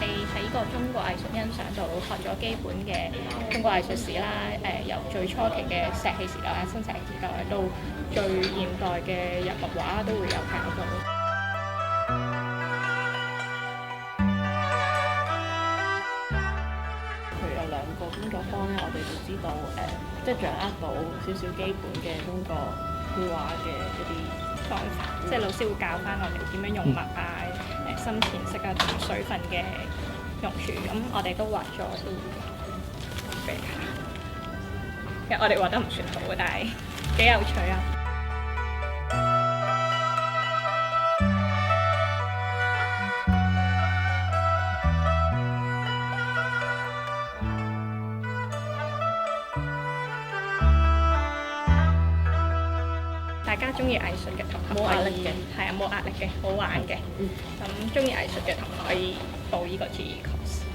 哋喺個中國藝術欣賞度學咗基本嘅中國藝術史啦，由最初期嘅石器時代啊、新石器時代到最現代嘅人物畫都會有睇到。譬如有兩個工作坊咧，我哋就知道即係掌握到少少基本嘅中國繪畫嘅一啲方法，即係老師會教翻我哋點樣用墨啊、深淺色啊同埋水分嘅用處。咁我哋都畫咗啲俾你睇。其實我哋畫得唔算好嘅，但係幾有趣啊！大家中意藝術嘅同學冇壓力嘅，係啊，冇壓力嘅，好玩嘅。咁中意藝術嘅同學可以報呢個 GE course。